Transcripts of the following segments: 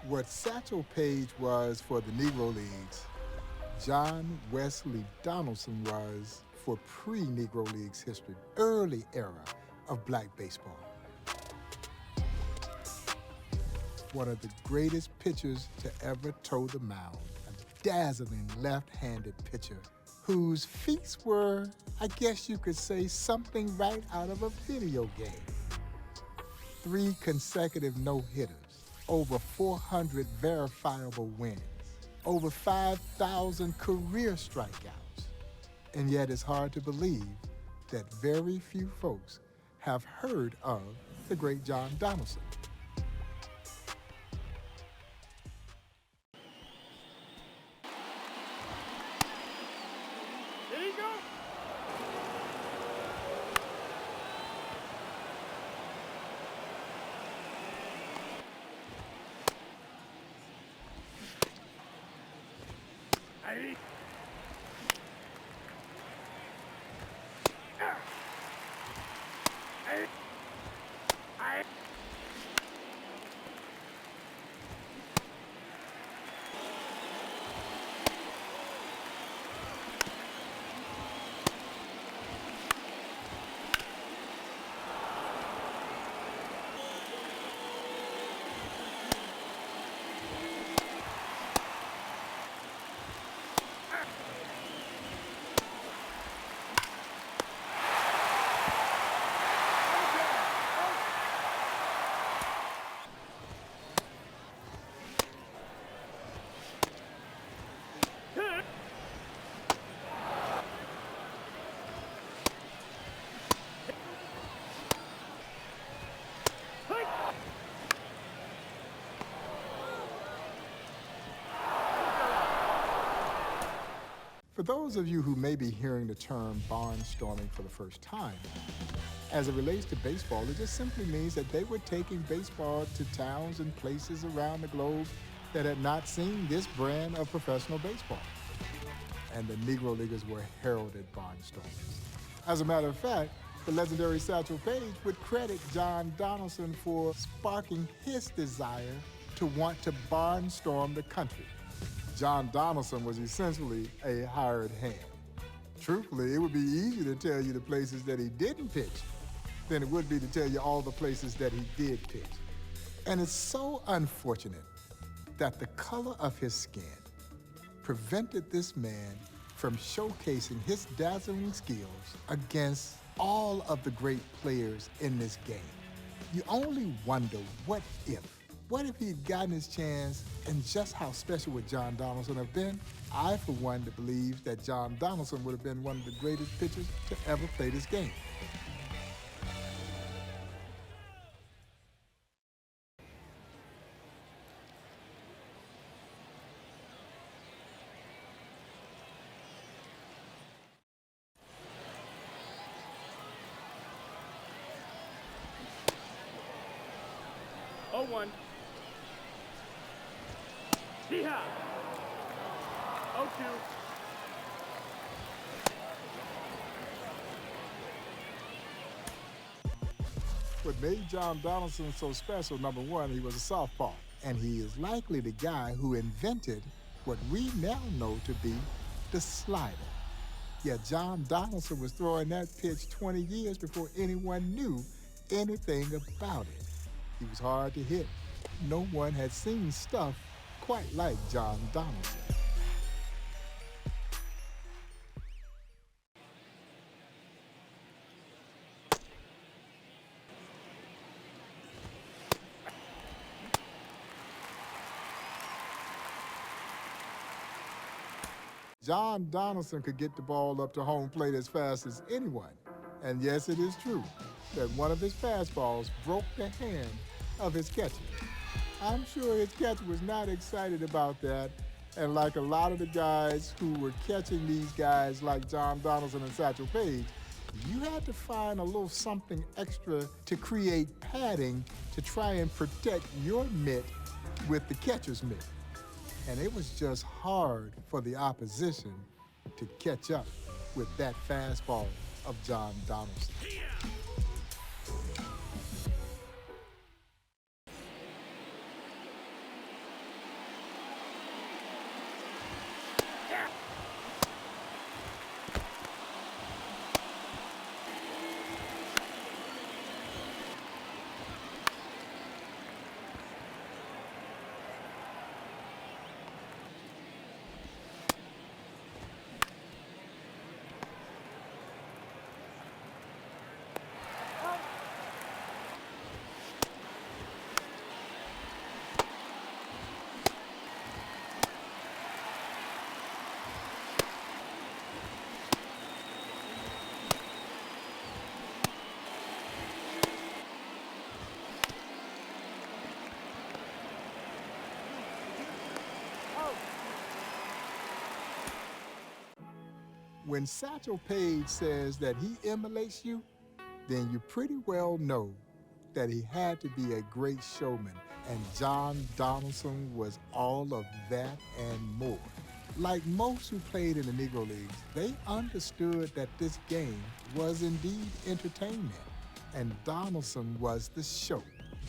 What Satchel Paige was for the Negro Leagues, John Wesley Donaldson was for pre-Negro Leagues history, early era of black baseball. One of the greatest pitchers to ever toe the mound, a dazzling left-handed pitcher whose feats were, I guess you could say, something right out of a video game. 3 consecutive no-hitters, over 400 verifiable wins, over 5,000 career strikeouts. And yet it's hard to believe that very few folks have heard of the great John Donaldson. There you go. For those of you who may be hearing the term barnstorming for the first time, as it relates to baseball, it just simply means that they were taking baseball to towns and places around the globe that had not seen this brand of professional baseball. And the Negro Leaguers were heralded barnstormers. As a matter of fact, the legendary Satchel Paige would credit John Donaldson for sparking his desire to want to barnstorm the country. John Donaldson was essentially a hired hand. Truthfully, it would be easier to tell you the places that he didn't pitch than it would be to tell you all the places that he did pitch. And it's so unfortunate that the color of his skin prevented this man from showcasing his dazzling skills against all of the great players in this game. You only wonder, what if? What if he'd gotten his chance, and just how special would John Donaldson have been? I, for one, believe that John Donaldson would have been one of the greatest pitchers to ever play this game. Oh, 1. Yeehaw! Oh, 2. What made John Donaldson so special, number one, he was a southpaw. And he is likely the guy who invented what we now know to be the slider. Yet John Donaldson was throwing that pitch 20 years before anyone knew anything about it. He was hard to hit. No one had seen stuff quite like John Donaldson. John Donaldson could get the ball up to home plate as fast as anyone. And yes, it is true that one of his fastballs broke the hand of his catcher. I'm sure his catcher was not excited about that, and like a lot of the guys who were catching these guys like John Donaldson and Satchel Paige, you had to find a little something extra to create padding to try and protect your mitt with the catcher's mitt. And it was just hard for the opposition to catch up with that fastball of John Donaldson. When Satchel Paige says that he emulates you, then you pretty well know that he had to be a great showman, and John Donaldson was all of that and more. Like most who played in the Negro Leagues, they understood that this game was indeed entertainment, and Donaldson was the show,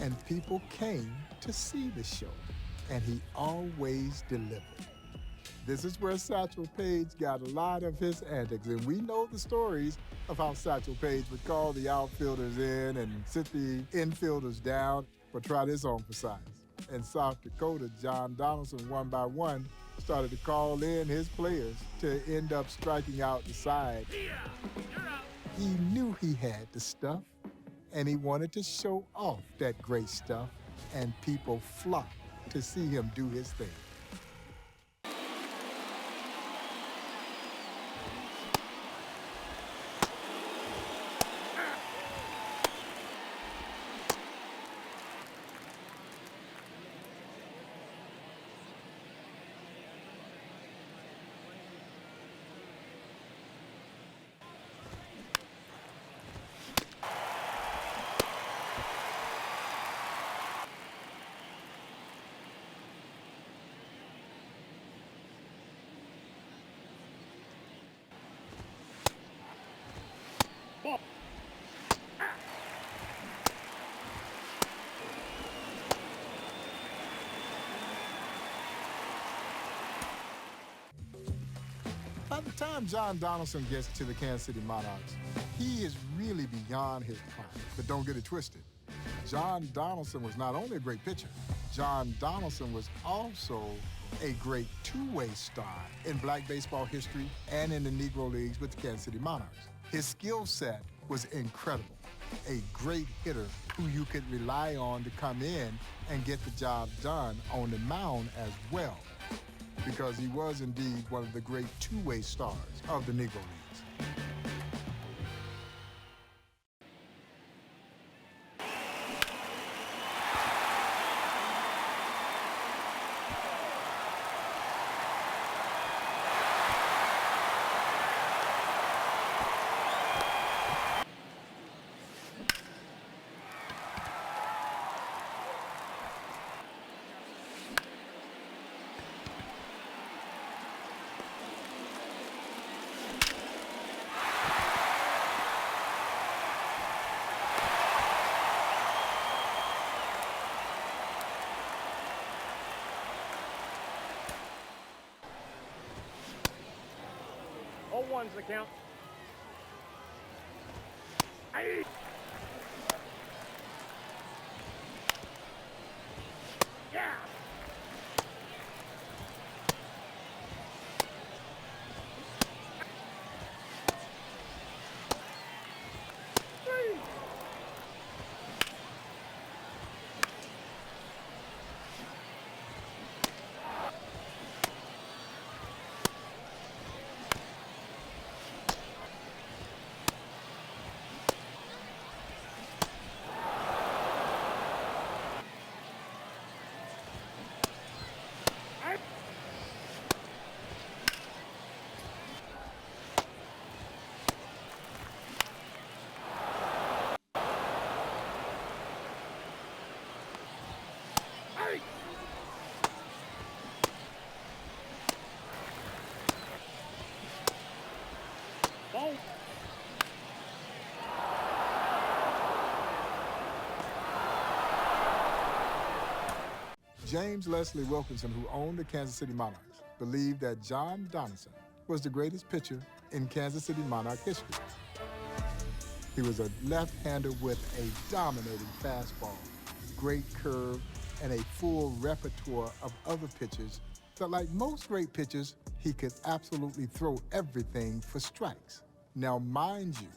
and people came to see the show, and he always delivered. This is where Satchel Paige got a lot of his antics, and we know the stories of how Satchel Paige would call the outfielders in and sit the infielders down. But try this on for size. In South Dakota, John Donaldson, one by one, started to call in his players to end up striking out the side. He knew he had the stuff, and he wanted to show off that great stuff, and people flocked to see him do his thing. Ball. By the time John Donaldson gets to the Kansas City Monarchs, he is really beyond his prime. But don't get it twisted. John Donaldson was not only a great pitcher, John Donaldson was also a great two-way star in black baseball history and in the Negro Leagues with the Kansas City Monarchs. His skill set was incredible. A great hitter who you could rely on to come in and get the job done on the mound as well, because he was indeed one of the great two-way stars of the Negro Leagues. Oh, one's the count. Aye. Yeah. Three. Ball. James Leslie Wilkinson, who owned the Kansas City Monarchs, believed that John Donaldson was the greatest pitcher in Kansas City Monarch history. He was a left-hander with a dominating fastball, great curve, and a full repertoire of other pitches that, like most great pitchers, he could absolutely throw everything for strikes. Now, mind you,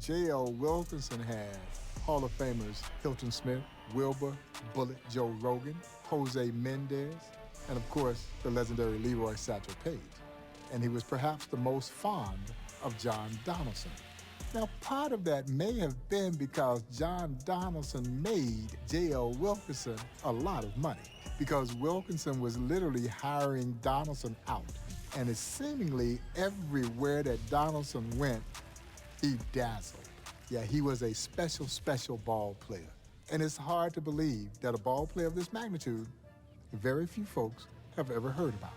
J.L. Wilkinson had Hall of Famers Hilton Smith, Wilbur, Bullet Joe Rogan, Jose Mendez, and of course, the legendary Leroy Satchel Paige. And he was perhaps the most fond of John Donaldson. Now, part of that may have been because John Donaldson made J.L. Wilkinson a lot of money, because Wilkinson was literally hiring Donaldson out And it's seemingly everywhere that Donaldson went, he dazzled. Yeah, he was a special, special ball player. And it's hard to believe that a ball player of this magnitude, very few folks have ever heard about.